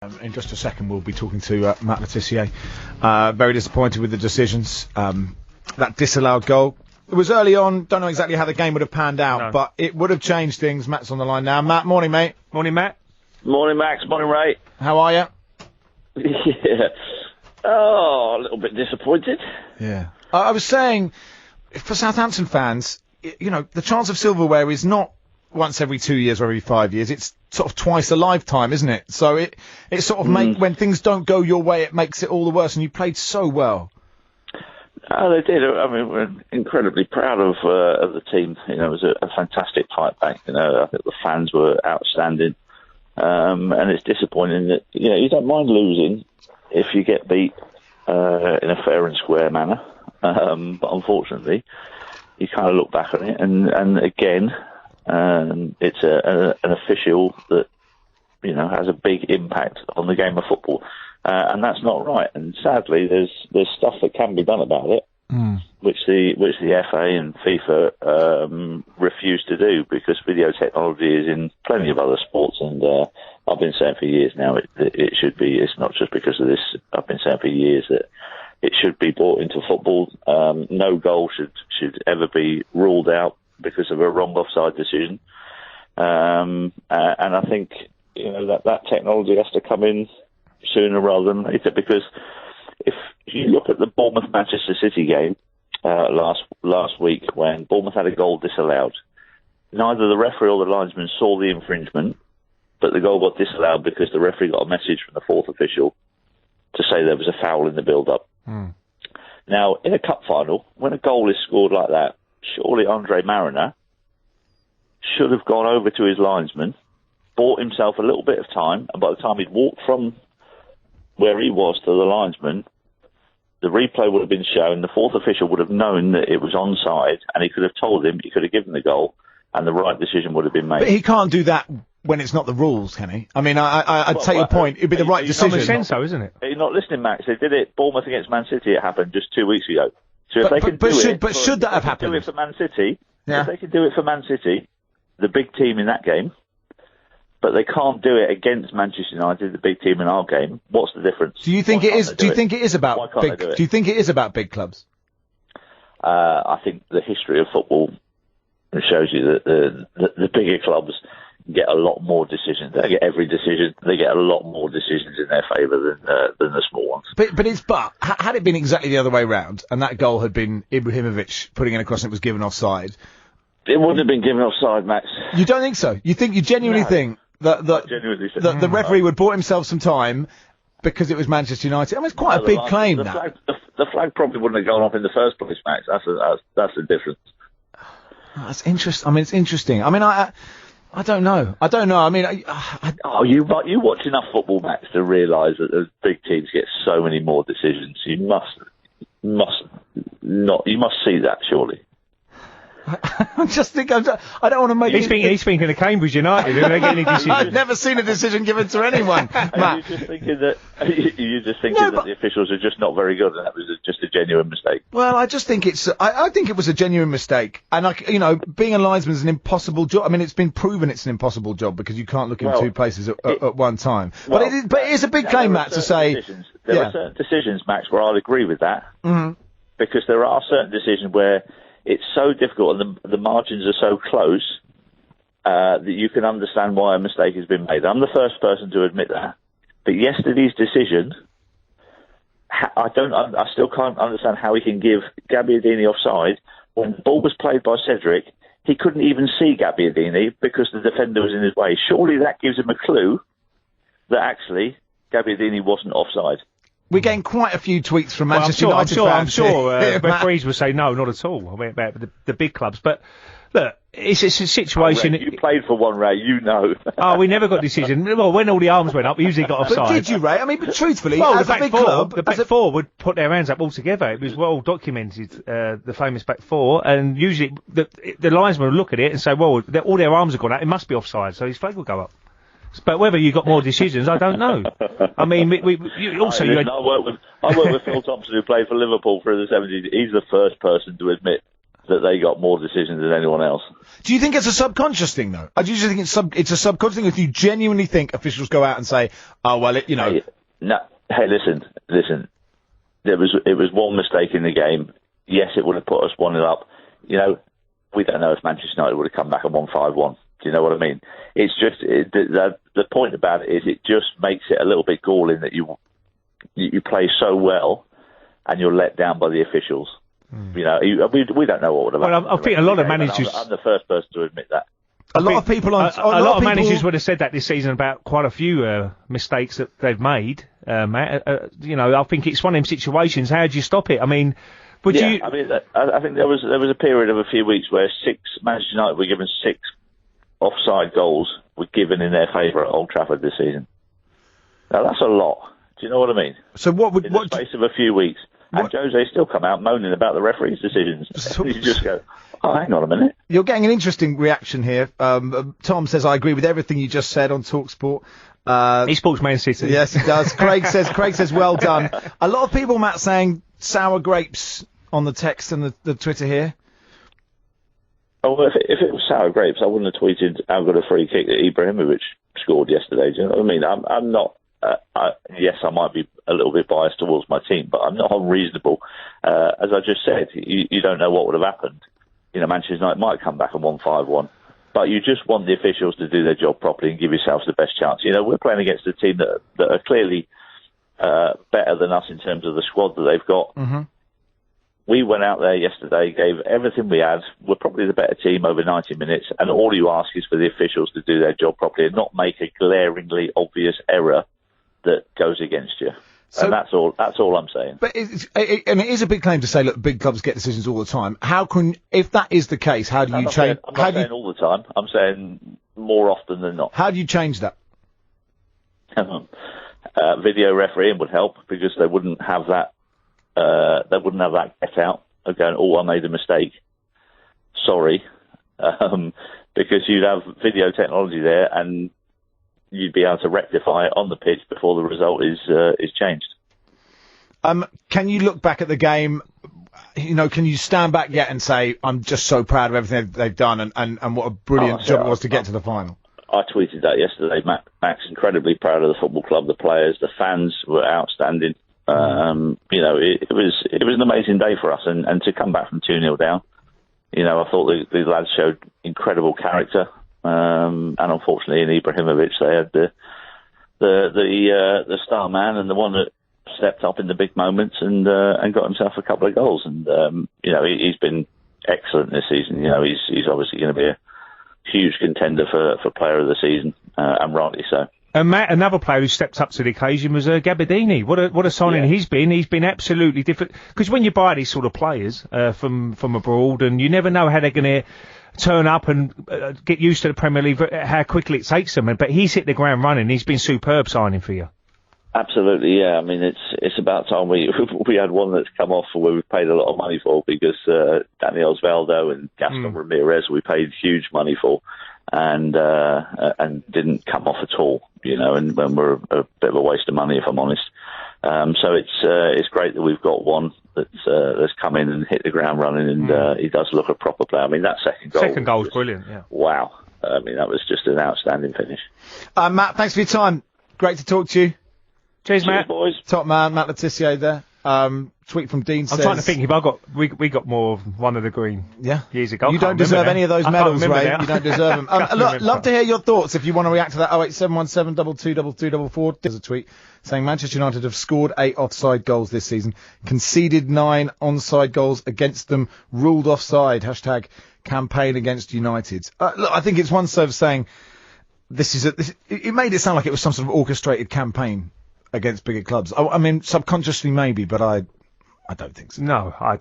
In just a second, we'll be talking to Matt Tissier. Very disappointed with the decisions. That disallowed goal. It was early on. Don't know exactly how the game would have panned out, but it would have changed things. Matt's on the line now. Matt, morning, mate. Morning, Matt. Morning, Max. Morning, Ray. How are you? Yeah. Oh, a little bit disappointed. Yeah. I was saying, for Southampton fans, the chance of silverware is not once every 2 years or every 5 years. It's sort of twice a lifetime, isn't it? So it sort of when things don't go your way, it makes it all the worse. And you played so well. Oh, they did. I mean, we're incredibly proud of the team. It was a fantastic fight back. I think the fans were outstanding. And it's disappointing that, you don't mind losing if you get beat in a fair and square manner. But unfortunately, you kind of look back on it and again, it's an official that, has a big impact on the game of football. And that's not right. And sadly, there's stuff that can be done about it, which the FA and FIFA refuse to do, because video technology is in plenty of other sports. And I've been saying for years now it should be. It's not just because of this. I've been saying for years that it should be brought into football. No goal should ever be ruled out because of a wrong offside decision. And I think that technology has to come in sooner rather than later, because if you look at the Bournemouth-Manchester City game last week, when Bournemouth had a goal disallowed, neither the referee or the linesman saw the infringement, but the goal got disallowed because the referee got a message from the fourth official to say there was a foul in the build-up. Now, in a cup final, when a goal is scored like that, surely Andre Mariner should have gone over to his linesman, bought himself a little bit of time, and by the time he'd walked from where he was to the linesman, the replay would have been shown, the fourth official would have known that it was onside, and he could have told him, he could have given the goal, and the right decision would have been made. But he can't do that when it's not the rules, can he? I mean, I'd take your point. It'd be the right decision. Common sense, though, isn't it? You're not listening, Max. They did it, Bournemouth against Man City, it happened just 2 weeks ago. So if they can do it... But should that have happened? Do it for Man City. Yeah. If they can do it for Man City, the big team in that game, but they can't do it against Manchester United, the big team in our game, what's the difference? Do you think it is? Do you think it is about big? Do you think it is about big clubs? I think the history of football shows you that the bigger clubs get a lot more decisions. They get every decision. They get a lot more decisions in their favour than the small ones. But had it been exactly the other way round, and that goal had been Ibrahimovic putting it across and it was given offside, it wouldn't have been given offside, Max. You don't think so? You genuinely think that the referee would bought himself some time because it was Manchester United? I mean, it's quite a big claim. The flag probably wouldn't have gone off in the first place, Max. That's the difference. Oh, that's interesting. I mean, it's interesting. I mean, I don't know. I mean, you watch enough football, Max, to realise that those big teams get so many more decisions. You must see that, surely. I just think I don't want to make. He's thinking of Cambridge United. Don't get any decisions. I've never seen a decision given to anyone. Matt. You're just thinking that the officials are just not very good, and that was just a genuine mistake. Well, I just think I think it was a genuine mistake, and being a linesman is an impossible job. I mean, it's been proven it's an impossible job because you can't look in two places at one time. But it is a big claim, Matt, to say there are certain decisions, Max, where I'll agree with that, because there are certain decisions where it's so difficult and the margins are so close that you can understand why a mistake has been made. I'm the first person to admit that. But yesterday's decision, I still can't understand how he can give Gabbiadini offside when the ball was played by Cedric. He couldn't even see Gabbiadini because the defender was in his way. Surely that gives him a clue that actually Gabbiadini wasn't offside. We're getting quite a few tweets from Manchester United fans. I'm sure referees will say no, not at all. I mean, about the big clubs. But look, it's a situation. You played for one, Ray. You know. Oh, we never got a decision. Well, when all the arms went up, we usually got offside. But did you, Ray? I mean, but truthfully, as a big club, the back four would put their hands up all together. It was well documented, the famous back four, and usually the linesman would look at it and say, well, all their arms have gone out. It must be offside, so his flag will go up. But whether you got more decisions, I don't know. I mean, I work with Phil Thompson, who played for Liverpool through the 70s. He's the first person to admit that they got more decisions than anyone else. Do you think it's a subconscious thing, though? I usually think it's a subconscious thing if you genuinely think officials go out and say, oh, well, you know... Hey, listen. It was one mistake in the game. Yes, it would have put us 1-0 up. You know, we don't know if Manchester United would have come back and won 5-1. Do you know what I mean? It's just... the point about it is it just makes it a little bit galling that you play so well and you're let down by the officials. You know, we don't know what would have happened. Well, I think a lot of managers... I'm the first person to admit that. A lot of managers would have said that this season about quite a few mistakes that they've made, Matt. You know, I think it's one of them situations. How do you stop it? I mean, I think there was a period of a few weeks where Manchester United were given 6 offside goals were given in their favour at Old Trafford this season. Now that's a lot. Do you know what I mean? So in the space of a few weeks? And Jose still come out moaning about the referee's decisions. You just go, oh, hang on a minute. You're getting an interesting reaction here. Tom says, I agree with everything you just said on talkSPORT. He supports Man City. Yes, he does. Craig says, well done. A lot of people, Matt, saying sour grapes on the text and the Twitter here. Oh, well, if it was sour grapes, I wouldn't have tweeted how good a free kick that Ibrahimovic scored yesterday. Do you know what I mean? I'm not... yes, I might be a little bit biased towards my team, but I'm not unreasonable. As I just said, you don't know what would have happened. You know, Manchester United might come back and won 5-1, but you just want the officials to do their job properly and give yourselves the best chance. You know, we're playing against a team that are clearly better than us in terms of the squad that they've got. Mm-hmm. We went out there yesterday, gave everything we had. We're probably the better team over 90 minutes, and all you ask is for the officials to do their job properly and not make a glaringly obvious error that goes against you. So, and that's all I'm saying. But it is a big claim to say, look, big clubs get decisions all the time. If that is the case, how do you change? I'm not saying all the time. I'm saying more often than not. How do you change that? Video refereeing would help because they wouldn't have that. They wouldn't have that get out of going, oh, I made a mistake. Sorry, because you'd have video technology there and you'd be able to rectify it on the pitch before the result is changed. Can you look back at the game? You know, can you stand back yet and say, I'm just so proud of everything they've done and what a brilliant job it was to get to the final? I tweeted that yesterday, Max. Incredibly proud of the football club, the players, the fans were outstanding. You know, it was an amazing day for us, and to come back from 2-0 down, you know, I thought the lads showed incredible character. And unfortunately, in Ibrahimovic, they had the star man and the one that stepped up in the big moments and got himself a couple of goals. And you know, he's been excellent this season. You know, he's obviously going to be a huge contender for Player of the Season, and rightly so. And Matt, another player who stepped up to the occasion was Gabbiadini. What a signing he's been. He's been absolutely different. Because when you buy these sort of players from abroad, and you never know how they're going to turn up and get used to the Premier League, how quickly it takes them. But he's hit the ground running. He's been superb signing for you. Absolutely, yeah. I mean, it's about time we had one that's come off where we paid a lot of money for, because Daniel Osvaldo and Gaston Ramirez we paid huge money for, and didn't come off at all. You know, and when we're a bit of a waste of money, if I'm honest. So it's great that we've got one that's come in and hit the ground running, and he does look a proper player. I mean, that second goal was brilliant. Yeah. Wow. I mean, that was just an outstanding finish. Matt, thanks for your time. Great to talk to you. Cheers, Matt. Boys. Top man, Matt Tissier there. Tweet from Dean says... I'm trying to think if we got more of one of the green years ago. You don't deserve any of those medals, Ray. You don't deserve them. Love to hear your thoughts if you want to react to that. 08717 222244. There's a tweet saying Manchester United have scored 8 offside goals this season, conceded 9 onside goals against them, ruled offside. # campaign against United. Look, I think it's one sort of saying it made it sound like it was some sort of orchestrated campaign against bigger clubs. I mean, subconsciously maybe, but I don't think so. No, I